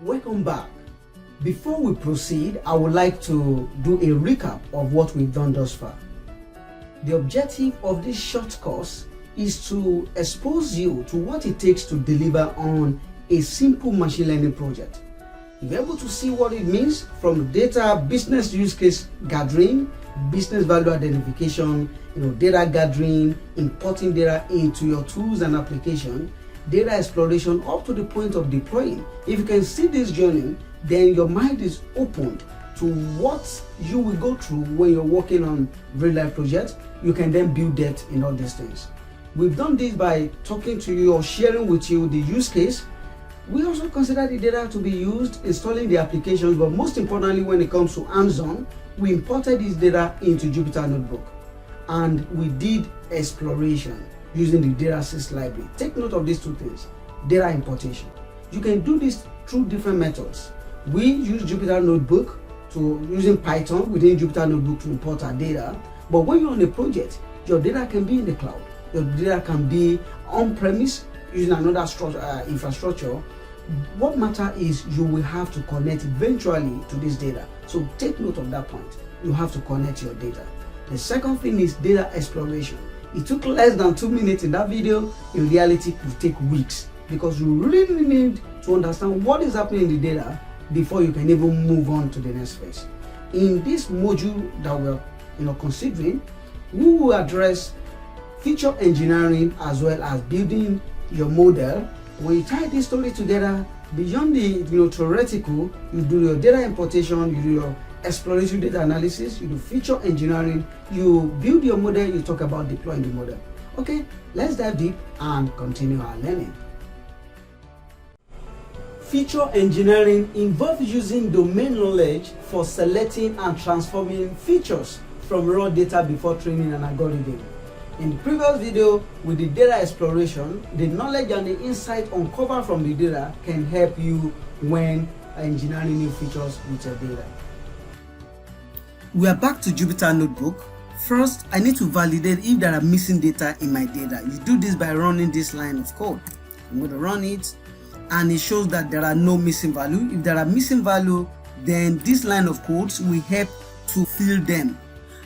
Welcome back. Before we proceed, I would like to do a recap of what we've done thus far. The objective of this short course is to expose you to what it takes to deliver on a simple machine learning project. You're able to see what it means from data business use case gathering, business value identification, data gathering, importing data into your tools and application, data exploration up to the point of deploying. If you can see this journey, then your mind is opened to what you will go through when you're working on real life projects. You can then build that in all these things. We've done this by talking to you or sharing with you the use case. We also consider the data to be used, installing the applications, but most importantly, when it comes to hands-on, we imported this data into Jupyter Notebook and we did exploration using the DataSys library. Take note of these two things: data importation. You can do this through different methods. We use Jupyter Notebook using Python within Jupyter Notebook to import our data. But when you're on a project, your data can be in the cloud. Your data can be on-premise using another infrastructure. What matters is you will have to connect eventually to this data. So take note of that point. You have to connect your data. The second thing is data exploration. It took less than 2 minutes in that video. In reality, it will take weeks because you really need to understand what is happening in the data before you can even move on to the next phase. In this module that we're considering, we will address feature engineering as well as building your model. When you tie this story together, beyond the theoretical, you do your data importation, you do your exploratory data analysis, you do feature engineering, you build your model, you talk about deploying the model. Okay, let's dive deep and continue our learning. Feature engineering involves using domain knowledge for selecting and transforming features from raw data before training an algorithm. In the previous video, with the data exploration, the knowledge and the insight uncovered from the data can help you when engineering new features with your data. We are back to Jupyter Notebook. First, I need to validate if there are missing data in my data. You do this by running this line of code. I'm going to run it, and it shows that there are no missing value. If there are missing value, then this line of codes will help to fill them.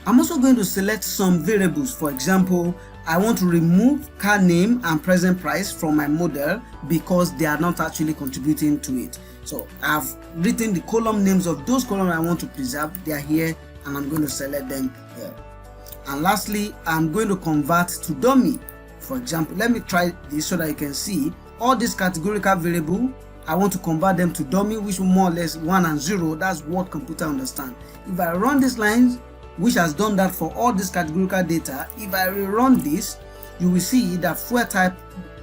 I'm also going to select some variables. For example, I want to remove car name and present price from my model because they are not actually contributing to it. So I've written the column names of those columns I want to preserve. They are here, and I'm going to select them here. And lastly, I'm going to convert to dummy. For example, let me try this so that you can see all these categorical variable. I want to convert them to dummy, which will more or less 1 and 0. That's what computer understand. If I run these lines, which has done that for all this categorical data, if I rerun this, you will see that fuel type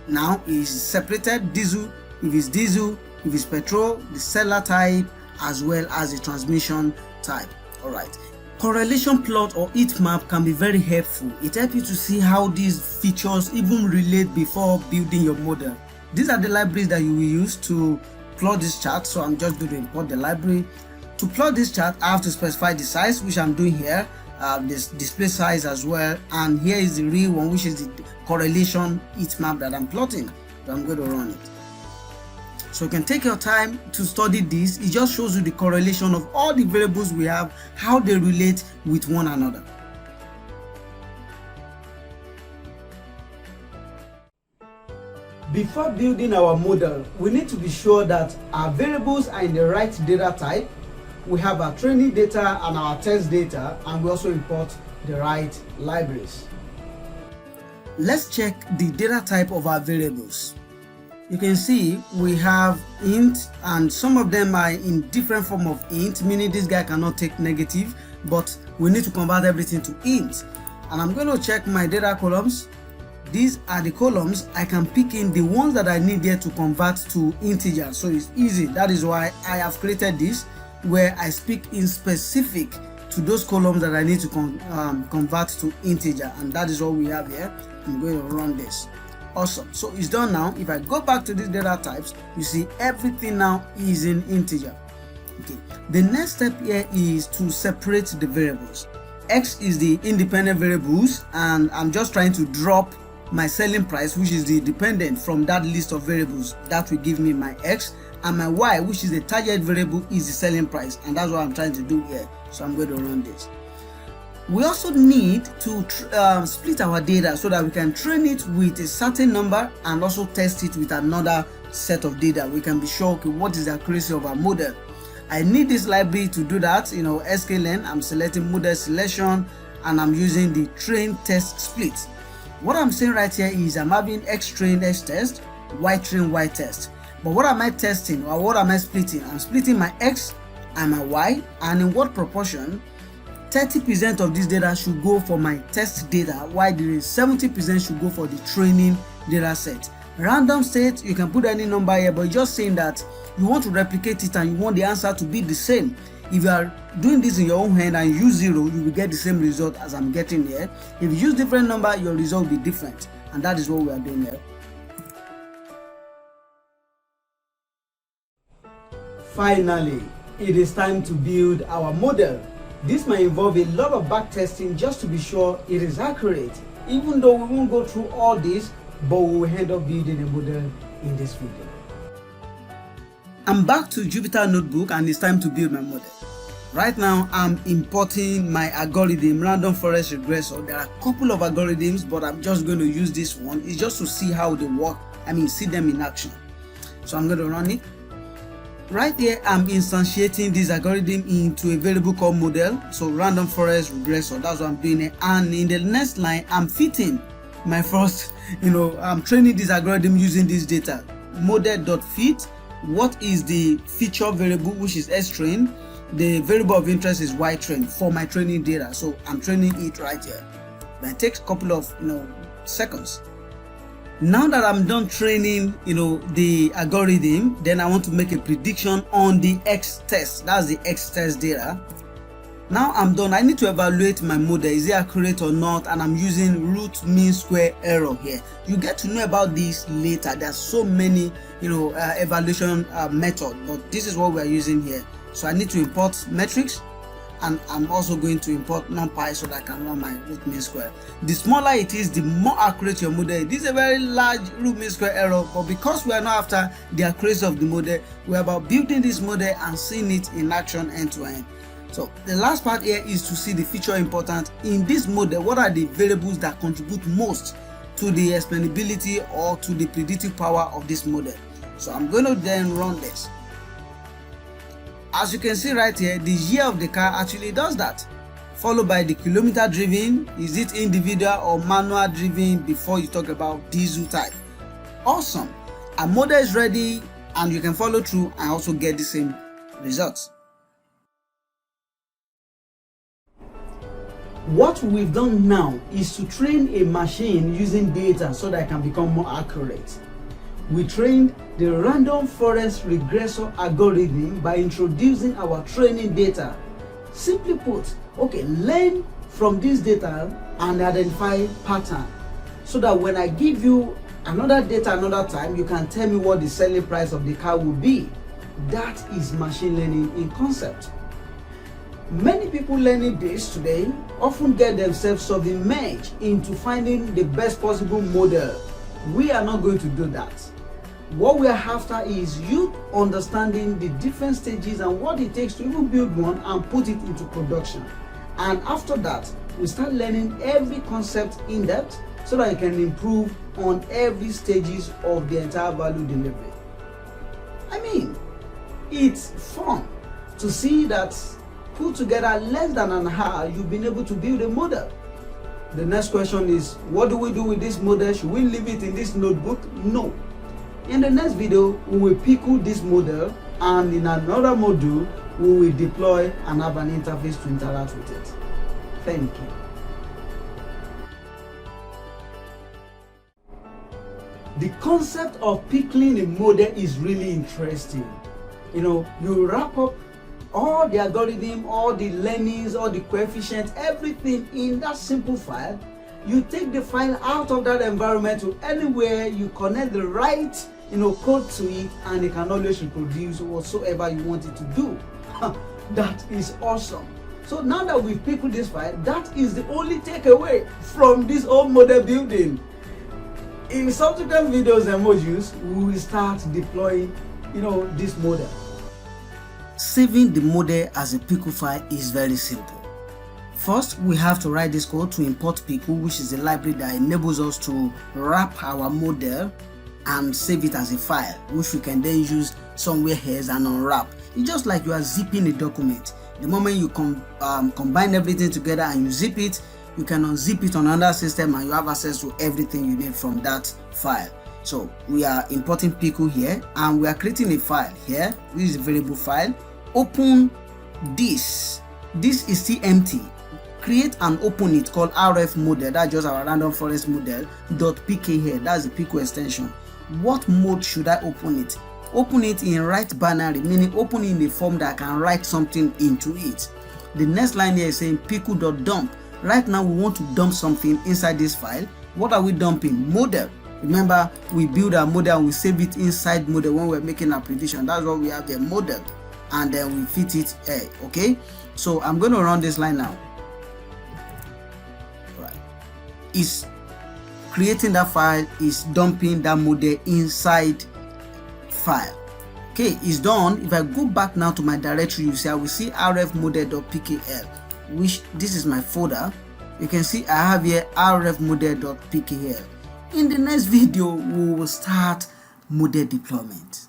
now is separated: diesel if it's diesel, if it's petrol, the seller type, as well as the transmission type. All right. Correlation plot or heat map can be very helpful. It helps you to see how these features even relate before building your model. These are the libraries that you will use to plot this chart. So I'm just going to import the library. To plot this chart, I have to specify the size, which I'm doing here, this display size as well, and here is the real one, which is the correlation heat map that I'm plotting. So I'm going to run it. So you can take your time to study this. It just shows you the correlation of all the variables we have, how they relate with one another. Before building our model, we need to be sure that our variables are in the right data type. We have our training data and our test data, and we also import the right libraries. Let's check the data type of our variables. You can see we have int, and some of them are in different form of int, meaning this guy cannot take negative, but we need to convert everything to int. And I'm going to check my data columns. These are the columns. I can pick in the ones that I need there to convert to integer, so it's easy. That is why I have created this, where I speak in specific to those columns that I need to convert to integer, and that is what we have here. I'm going to run this. Awesome. So it's done now. If I go back to these data types, you see everything now is in integer. Okay. The next step here is to separate the variables. X is the independent variables, and I'm just trying to drop my selling price, which is the dependent, from that list of variables. That will give me my X. and my y, which is the target variable, is the selling price, and that's what I'm trying to do here. So I'm going to run this. We also need to split our data so that we can train it with a certain number and also test it with another set of data. We can be sure, okay, what is the accuracy of our model. I need this library to do that. sklearn, I'm selecting model selection, and I'm using the train test split. What I'm saying right here is I'm having x train x test, y train y test. But what am I testing, or what am I splitting? I'm splitting my x and my y, and in what proportion? 30% of this data should go for my test data, while the 70% should go for the training data set. Random state, you can put any number here, but just saying that you want to replicate it and you want the answer to be the same. If you are doing this in your own hand and use 0, you will get the same result as I'm getting here. If you use different number, your result will be different, and that is what we are doing here. Finally, it is time to build our model. This might involve a lot of back testing just to be sure it is accurate, even though we won't go through all this, but we will end up building a model in this video. I'm back to Jupyter Notebook, and it's time to build my model. Right now, I'm importing my algorithm, random forest regressor. There are a couple of algorithms, but I'm just going to use this one. It's just to see how they work, see them in action. So I'm going to run it. Right here, I'm instantiating this algorithm into a variable called model. So random forest regressor, that's what I'm doing it. And in the next line, I'm fitting my first, I'm training this algorithm using this data. Model.fit, what is the feature variable, which is strain. The variable of interest is ytrain for my training data. So I'm training it right here. But it takes a couple of seconds. Now that I'm done training, the algorithm, then I want to make a prediction on the X test. That's the X test data. Now I'm done. I need to evaluate my model. Is it accurate or not? And I'm using root mean square error here. You get to know about this later. There's so many, evaluation method, but this is what we are using here. So I need to import metrics, and I'm also going to import numpy so that I can run my root mean square. The smaller it is, the more accurate your model is. This is a very large root mean square error, but because we are not after the accuracy of the model, we're about building this model and seeing it in action end to end. So the last part here is to see the feature important in this model. What are the variables that contribute most to the explainability or to the predictive power of this model? So I'm going to then run this. As you can see right here, the year of the car actually does that, followed by the kilometer driven. Is it individual or manual driven before you talk about diesel type? Awesome. Our model is ready, and you can follow through and also get the same results. What we've done now is to train a machine using data so that it can become more accurate. We trained the random forest regressor algorithm by introducing our training data. Simply put, learn from this data and identify pattern, so that when I give you another data another time, you can tell me what the selling price of the car will be. That is machine learning in concept. Many people learning this today often get themselves submerged into finding the best possible model. We are not going to do that. What we are after is you understanding the different stages and what it takes to even build one and put it into production. And after that, we start learning every concept in depth so that you can improve on every stages of the entire value delivery. It's fun to see that put together less than an hour, you've been able to build a model. The next question is, what do we do with this model? Should we leave it in this notebook? No. In the next video, we will pickle this model, and in another module, we will deploy and have an interface to interact with it. Thank you. The concept of pickling a model is really interesting. You wrap up all the algorithm, all the learnings, all the coefficients, everything in that simple file. You take the file out of that environment to anywhere, you connect the right code to it, and it can always reproduce whatsoever you want it to do. That is awesome. So now that we've pickled this file, that is the only takeaway from this whole model building. In subsequent videos and modules, we will start deploying this model. Saving the model as a pickle file is very simple. First, we have to write this code to import pickle, which is a library that enables us to wrap our model and save it as a file, which we can then use somewhere else and unwrap. It's just like you are zipping a document. The moment you combine everything together and you zip it, you can unzip it on another system and you have access to everything you need from that file. So we are importing pickle here and we are creating a file here. This is a variable file. Open this. This is still empty. Create and open it called rf model. That's just our random forest model .pk here. That's the pickle extension. What mode should I open it? Open it in write binary, meaning open in a form that I can write something into it. The next line here is saying pickle.dump. Right now we want to dump something inside this file. What are we dumping? Model. Remember, we build our model and we save it inside model when we're making our prediction. That's what we have the model, and then we fit it here. Okay, so I'm going to run this line now. Right, is creating that file, is dumping that model inside file. Okay, it's done. If I go back now to my directory, you see I will see rfmodel.pkl, which this is my folder. You can see I have here rfmodel.pkl. In the next video, we will start model deployment.